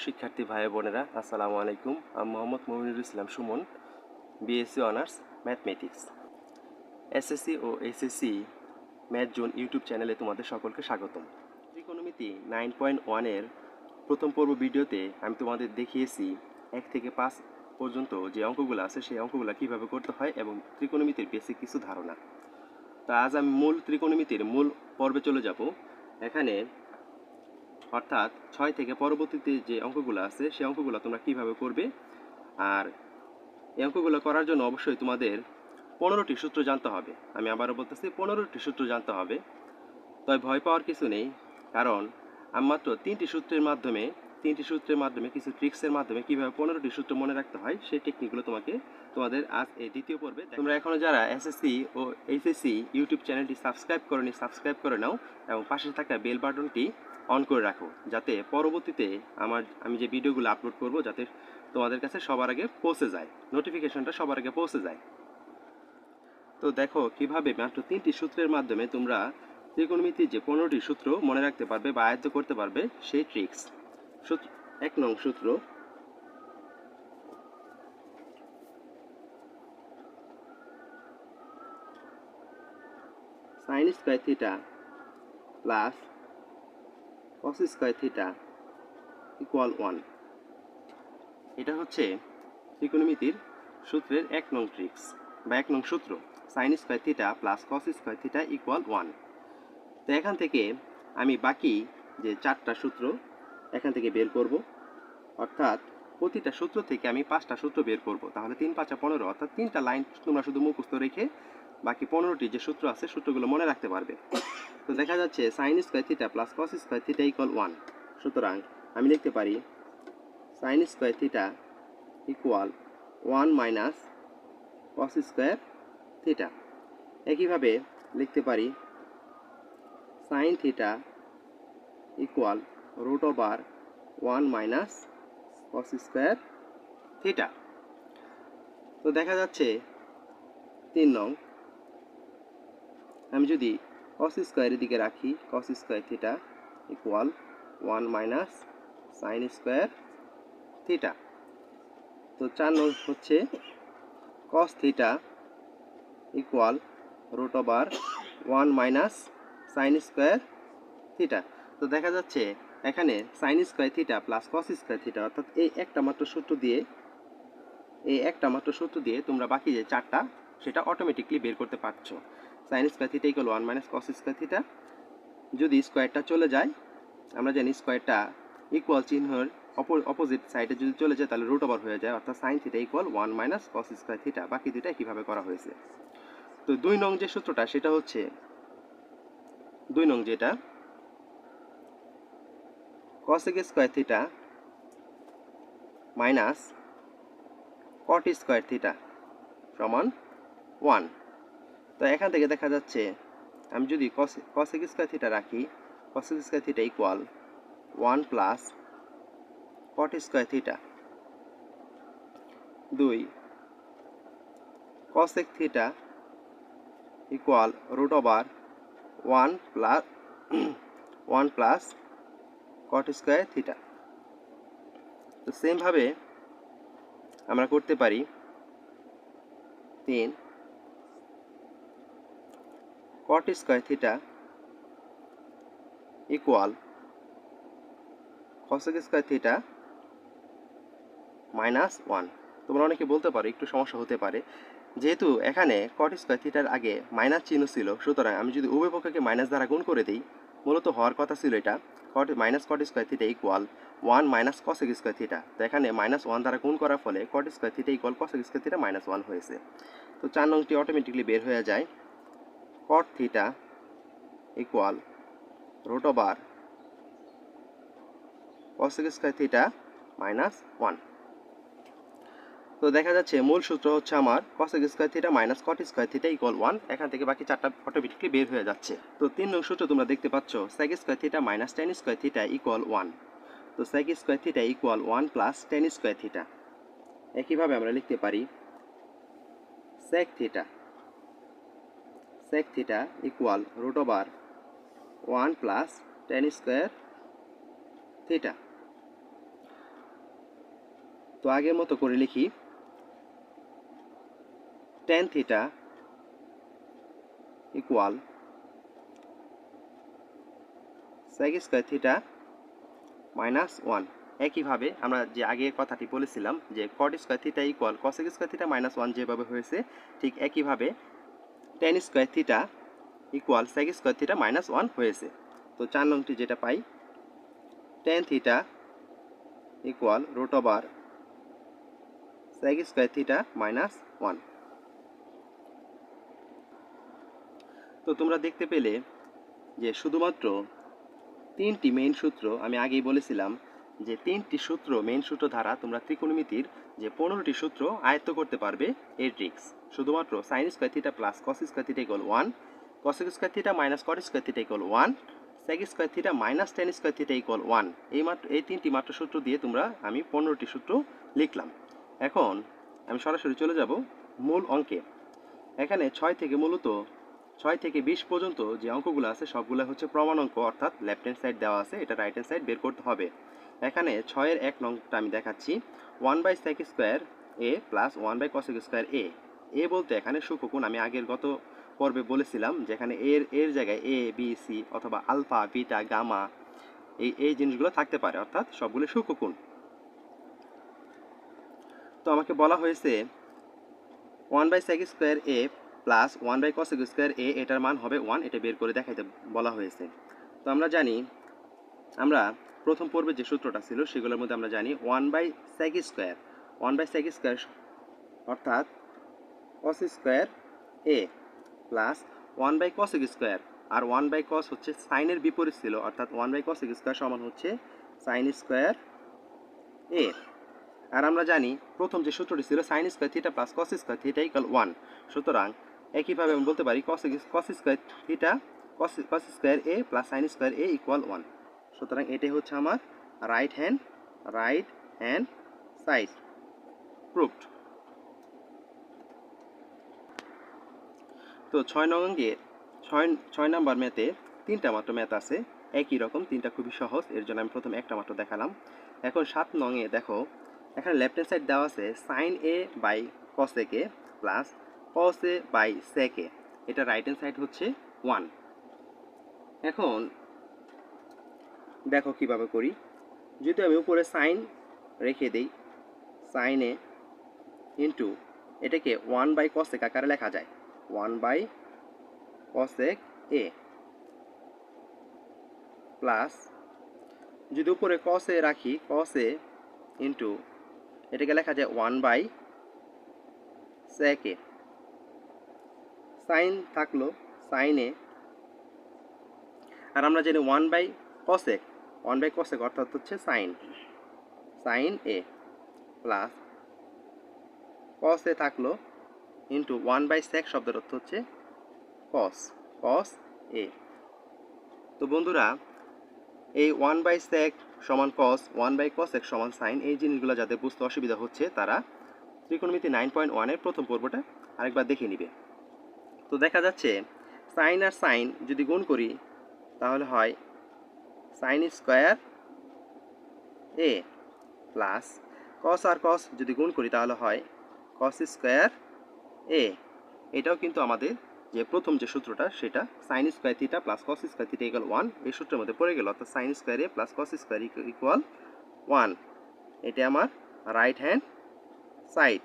শিক্ষার্থী ভাই বোনেরা আসসালামু আলাইকুম। আমি Mohammad Mominul Islam Sumon, BSc honours mathematics. SSC ও এসএসসি ম্যাথ জোন ইউটিউব চ্যানেলে তোমাদের সকলকে স্বাগতম। ত্রিকোণমিতি 9.1-এর প্রথম পর্ব ভিডিওতে আমি তোমাদের দেখিয়েছি 1 থেকে 5 পর্যন্ত যে অঙ্কগুলো আছে সেই অঙ্কগুলো কীভাবে করতে হয় এবং ত্রিকোণমিতির বেসিক কিছু ধারণা। তা আজ আমি মূল ত্রিকোণমিতির মূল পর্বে চলে যাব। এখানে অর্থাৎ 6 থেকে পরবর্তীতে যে অঙ্কগুলো আছে সেই অঙ্কগুলো তোমরা কিভাবে করবে, আর এই অঙ্কগুলো করার জন্য অবশ্যই তোমাদের 15টি সূত্র জানতে হবে। আমি আবারও বলতেছি 15টি সূত্র জানতে হবে। তবে ভয় পাওয়ার কিছু নেই, কারণ আমি মাত্র 3টি সূত্রের মাধ্যমে কিছু ট্রিক্সের মাধ্যমে কিভাবে 15টি সূত্র মনে রাখতে হয় সেই টেকনিকগুলো তোমাদের আজ এই দ্বিতীয় পর্বে। তোমরা এখনো যারা এসএসসি ও এইচএসসি ইউটিউব চ্যানেলটি সাবস্ক্রাইব সাবস্ক্রাইব করে নাও এবং পাশে থাকা বেল বাটনটি অন করে রাখো, যাতে পরবর্তীতে আমি যে ভিডিওগুলো আপলোড করব যাতে তোমাদের কাছে সবার আগে পৌঁছে যায়, নোটিফিকেশনটা সবার আগে পৌঁছে যায়। তো দেখো কিভাবে মাত্র 3টি সূত্রের মাধ্যমে তোমরা ত্রিকোণমিতির যে 15টি সূত্র মনে রাখতে পারবে বা আয়ত্ত করতে পারবে সেই ট্রিক্স। 1 নং সূত্র, sin square theta plus cos square theta equal 1। এটা হচ্ছে ত্রিকোণমিতির সূত্রের 1 নং ট্রিক্স বা 1 নং সূত্র, sin square theta plus cos square theta equal 1। তো এখান থেকে আমি বাকি যে 4টা সূত্র এখান থেকে বের করব, অর্থাৎ প্রতিটা সূত্র থেকে আমি 5টা সূত্র বের করব। তাহলে 3 5 15, অর্থাৎ 3টা লাইন তোমরা শুধু মুখস্থ রেখে বাকি 15টি যে সূত্র আছে সূত্রগুলো মনে রাখতে পারবে। তো দেখা যাচ্ছে sin square theta plus cos square theta equal 1। সুতরাং আমি লিখতে পারি sin square theta equal 1 minus cos square theta. একইভাবে লিখতে পারি sin theta equal root over 1 minus cos square theta. তো দেখা যাচ্ছে 3 নং, আমি যদি cos স্কয়ারের দিকে রাখি cos square theta equal 1 minus sin square theta. তো 4 নং হচ্ছে cos theta equal root over 1 minus sin square theta. তো দেখা যাচ্ছে এখানে sin square theta plus cos square theta, অর্থাৎ এই একটা মাত্র সূত্র দিয়ে তোমরা বাকি যে 4টা সেটা অটোমেটিকলি বের করতে পারছো। sin square theta equal 1 minus cos square theta, যদি স্কয়ারটা চলে যায়, আমরা জানি স্কয়ারটা ইকুয়াল চিহ্নের অপোজিট সাইডে যদি চলে যায় তাহলে রুট ওভার হয়ে যায়, অর্থাৎ sin theta equal 1 minus cos square theta. বাকি দুইটা কিভাবে করা হয়েছে। তো 2 নং যে সূত্রটা সেটা হচ্ছে 2 নং যেটা cosec square theta minus cot square theta সমান 1। তো এখান থেকে দেখা যাচ্ছে আমি যদি cosec স্কয়ার থিটা রাখি, cosec square theta equal 1 plus cot square theta. 2 cosec theta equal root over 1 plus cot square theta. তো সেমভাবে আমরা করতে পারি 3 cot square theta equal cosec square theta minus 1। তোমরা অনেকে বলতে পারো একটু সমস্যা হতে পারে, যেহেতু এখানে cot স্কয়ার থিটার আগে মাইনাস চিহ্ন ছিল, সুতরাং আমি যদি উভয় পক্ষকে মাইনাস দ্বারা গুণ করে দিই, মূলত হওয়ার কথা ছিল এটা minus cot square theta equal 1 minus cosec square theta. তো এখানে মাইনাস 1 দ্বারা গুণ করার ফলে cot square theta equal cosec square theta minus 1 হয়েছে। তো 4 নংটি অটোমেটিকলি বের হয়ে যায়, cot theta equal root over cosec square theta minus 1। তো দেখা যাচ্ছে মূল সূত্র হচ্ছে আমার cosec square theta minus cot square theta equal 1। এখান থেকে বাকি 4টা অটোমেটিকলি বের হয়ে যাচ্ছে। তো 3 নং সূত্র তোমরা দেখতে পাচ্ছ sec square theta minus tan square theta equal 1। তো sec square theta equal 1 plus tan square theta. একইভাবে আমরা লিখতে পারি sec theta equal root over 1 plus tan square theta. তো আগের মতো করে লিখি tan theta equal sec square theta -1। একইভাবে আমরা যে আগে কথাটি বলেছিলাম যে cot square theta equal cosec square theta -1 যেভাবে হয়েছে ঠিক একইভাবে tan square theta equal sec square theta -1 হয়েছে। তো 4 নংটি যেটা পাই tan theta equal √sec square theta -1। তো তোমরা দেখতে পেলে যে শুধুমাত্র 3টি মেইন সূত্র আমি আগেই বলেছিলাম যে 3টি সূত্র মেইন সূত্র দ্বারা তোমরা ত্রিকোণমিতির যে 15টি সূত্র আয়ত্ত করতে পারবে এই ট্রিক্স। শুধুমাত্র sin square theta plus cos square theta equal 1, cosec square theta minus cot square theta equal 1, sec square theta minus tan square theta equal 1। এই 3টি মাত্র সূত্র দিয়ে তোমরা আমি 15টি সূত্র লিখলাম। এখন আমি সরাসরি চলে যাব মূল অঙ্কে। এখানে 6 থেকে 20 পর্যন্ত যে অঙ্কগুলো আছে সবগুলো হচ্ছে প্রমাণ অঙ্ক, অর্থাৎ লেফট হ্যান্ড সাইড দেওয়া আছে, এটা রাইট হ্যান্ড সাইড বের করতে হবে। এখানে 6-এর 1 নংটা আমি দেখাচ্ছি 1/sec square a plus 1/cosec square a। এ বলতে এখানে সূক্ষ্মকোণ আমি আগের গত পর্বে বলেছিলাম যেখানে এর জায়গায় a b c অথবা আলফা বিটা গামা এই জিনিসগুলো থাকতে পারে, অর্থাৎ সবগুলো সূক্ষ্মকোণ। তো আমাকে বলা হয়েছে 1/sec square a plus 1/cosec square a এটার মান হবে 1, এটা বের করে দেখাইতে বলা হয়েছে। তো আমরা জানি আমরা প্রথম পর্বে যে সূত্রটা ছিল সেগুলোর মধ্যে আমরা জানি 1/sec স্কয়ার অর্থাৎ cos square a plus 1/cosec square, আর 1/cos হচ্ছে সাইনের বিপরীত ছিল, অর্থাৎ 1/cosec স্কয়ার সমান হচ্ছে sin স্কয়ার a। আর আমরা জানি প্রথম যে সূত্রটি ছিল sin square theta plus cos square theta equal 1। সুতরাং একইভাবে আমি বলতে পারি cos square theta cos square a plus sin square a equal 1। সুতরাং এটাই হচ্ছে আমার রাইট হ্যান্ড সাইড প্রুভড। তো 6 নাম্বার ম্যাথে 3টা মাত্র ম্যাথ আছে একই রকম, 3টা খুবই সহজ, এর জন্য আমি প্রথমে একটা মাত্র দেখালাম। এখন 7 নংয়ে দেখো এখানে লেফট হ্যান্ড সাইড দেওয়া আছে sin a by cosec a plus cos a by sec a, এটা রাইট হ্যান্ড সাইড হচ্ছে 1। এখন দেখো কিভাবে করি, যদি আমি উপরে সাইন রেখে দেই sin a ইন্টু এটাকে 1/cosec আকারে লেখা যায় 1/cosec a প্লাস যদি উপরে cos a রাখি cos a ইন্টু এটাকে লেখা যায় 1/sec a, সাইন থাকলো sin a, আর আমরা জানি 1/cosec অর্থাৎ হচ্ছে sin a plus cos a থাকলো ইন্টু 1/sec শব্দের অর্থ হচ্ছে cos a। তো বন্ধুরা এই 1/sec সমান cos 1/cosec সমান sin এই জিনিসগুলো যাদের বুঝতে অসুবিধা হচ্ছে তারা ত্রিকোণমিতি 9.1 এর প্রথম পর্বটা আরেকবার দেখে নিবে। তো দেখা যাচ্ছে sin আর sin যদি গুণ করি তাহলে হয় sin square a plus cos আর cos যদি গুণ করি তাহলে হয় cos স্কয়ার a। এটাও কিন্তু আমাদের যে প্রথম যে সূত্রটা সেটা sin square theta plus cos square theta equal 1 এই সূত্রের মধ্যে পড়ে গেল, অর্থাৎ sin square a plus cos square equal 1। এটা আমার রাইট হ্যান্ড সাইড।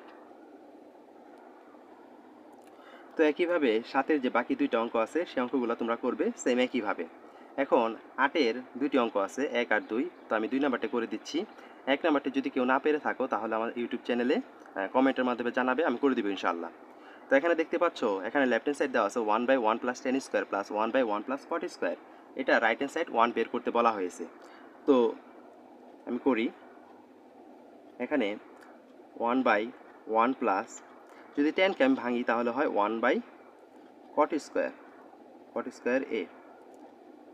তো একইভাবে 7-এর যে বাকি 2টা অঙ্ক আছে সেই অঙ্কগুলো তোমরা করবে সেম একইভাবে। এখন 8-এর 2টি অঙ্ক আছে 1 আর 2, তো আমি 2 নাম্বারটা করে দিচ্ছি। 1 নাম্বারটা যদি কেউ না পেরে থাকো তাহলে আমার ইউটিউব চ্যানেলে কমেন্টের মাধ্যমে জানাবে, আমি করে দিব ইনশাআল্লাহ। তো এখানে দেখতে পাচ্ছ এখানে লেফট হ্যান্ড সাইড দেওয়া আছে 1/1 plus tan square plus 1/1 plus cot square, এটা রাইট হ্যান্ড সাইড 1 বের করতে বলা হয়েছে। তো আমি করি এখানে 1/1 প্লাস যদি tan কে আমি ভাঙি তাহলে হয় 1/cot স্কয়ার a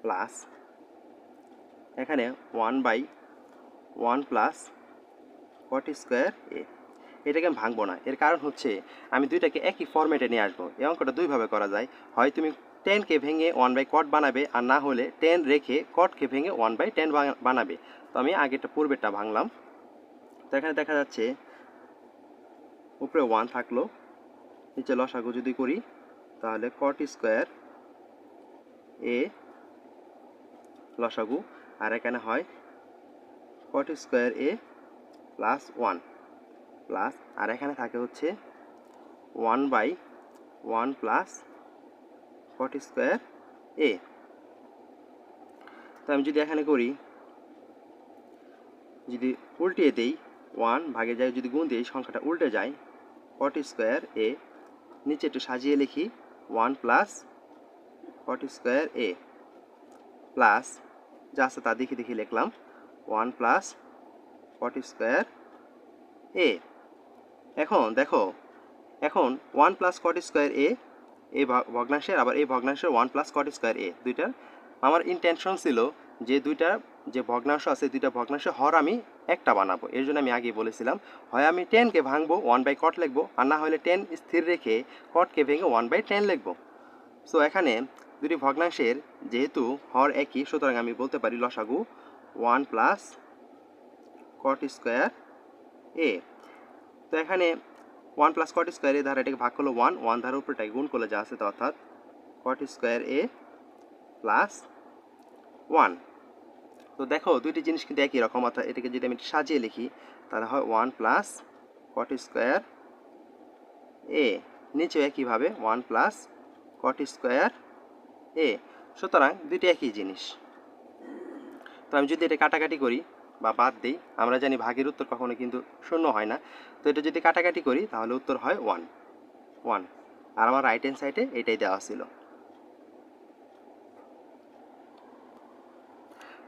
প্লাস এখানে 1/1 প্লাস cot স্কয়ার a। এটাকে আমি ভাঙবো না, এর কারণ হচ্ছে আমি দুইটাকে একই ফরম্যাটে নিয়ে আসবো। এই অঙ্কটা দুইভাবে করা যায়, হয় তুমি tan কে ভেঙে 1/cot বানাবে, আর না হলে tan রেখে cot কে ভেঙে 1/tan বানাবে। তো আমি আগেরটা পূর্বেরটা ভাঙলাম তো এখানে দেখা যাচ্ছে উপরে 1 থাকলো, নিচে লসাগু যদি করি তাহলে কট স্কোয়ার এ লসাগু, আর এখানে হয় কট স্কোয়ার এ প্লাস 1 প্লাস, আর এখানে থাকে হচ্ছে 1/1 প্লাস কট স্কোয়ার এ। তো আমি যদি এখানে করি, যদি উল্টিয়ে দেই 1 ভাগে যায়, যদি গুণ দিই সংখ্যাটা উল্টে যায়, কট স্কোয়ার এ, নিচে একটু সাজিয়ে লিখি 1 প্লাস কট স্কোয়ার এ প্লাস, যা আছে তা দেখে দেখে লিখলাম 1 প্লাস কট স্কোয়ার এ। এখন দেখো, এখন 1 প্লাস কট স্কোয়ার এ এই ভগ্নাংশের, আবার এই ভগ্নাংশের 1 প্লাস কট স্কোয়ার এ, দুইটার আমার ইন্টেনশন ছিল যে দুইটা যে ভগ্নাংশ আছে দুইটা ভগ্নাংশের হর আমি একটা বানাবো। এর জন্য আমি আগে বলেছিলাম হয় আমি 10কে ভাঙবো 1/কট লিখবো, আর না হলে 10 স্থির রেখে কটকে ভেঙে 1/10 লিখবো। সো এখানে দুটি ভগ্নাংশের যেহেতু হর একই, সুতরাং আমি বলতে পারি লসাগু 1 প্লাস কট স্কোয়ার এ। তো এখানে 1 প্লাস কট স্কোয়ার এ দ্বারা এটাকে ভাগ করলো 1 ধারা উপরটাকে গুণ করলে যা আছে তা, অর্থাৎ কট স্কোয়ার এ প্লাস 1। তো দেখো দুইটি জিনিস কিন্তু একই রকম, অর্থাৎ এটাকে যদি আমি সাজিয়ে লিখি তাহলে হয় 1 প্লাস কট স্কোয়ার এ, নিচেও একইভাবে 1 প্লাস কট স্কোয়ার এ। সুতরাং দুইটি একই জিনিস। তো আমি যদি এটা কাটাকাটি করি বা বাদ দিই, আমরা জানি ভাগের উত্তর কখনো কিন্তু শূন্য হয় না। তো এটা যদি কাটাকাটি করি তাহলে উত্তর হয় 1, আর আমার রাইট হ্যান্ড সাইডে এটাই দেওয়া ছিল।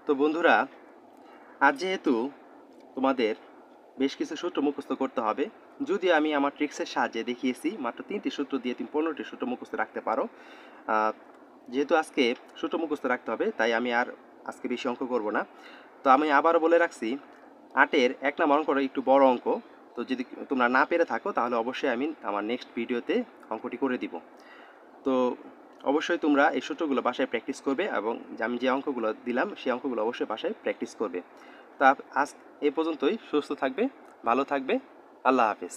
তো বন্ধুরা, আজ যেহেতু তোমাদের বেশ কিছু সূত্র মুখস্থ করতে হবে, যদি আমি আমার ট্রিক্সের সাহায্যে দেখিয়েছি মাত্র 3টি সূত্র দিয়ে তুমি 15টি সূত্র মুখস্থ রাখতে পারো। যেহেতু আজকে সূত্র মুখস্থ রাখতে হবে তাই আমি আর আজকে বেশি অঙ্ক করব না। তো আমি আবারও বলে রাখছি 8-এর 1 নম্বর অঙ্কটা একটু বড় অঙ্ক। তো যদি তোমরা না পেরে থাকো তাহলে অবশ্যই আমি আমার নেক্সট ভিডিওতে অঙ্কটি করে দিব। তো অবশ্যই তোমরা এই সূত্রগুলো বাসায় প্র্যাকটিস করবে, এবং আমি যে অঙ্কগুলো দিলাম সেই অঙ্কগুলো অবশ্যই বাসায় প্র্যাকটিস করবে। তা আজ এই পর্যন্তই। সুস্থ থাকবে, ভালো থাকবে, আল্লাহ হাফেজ।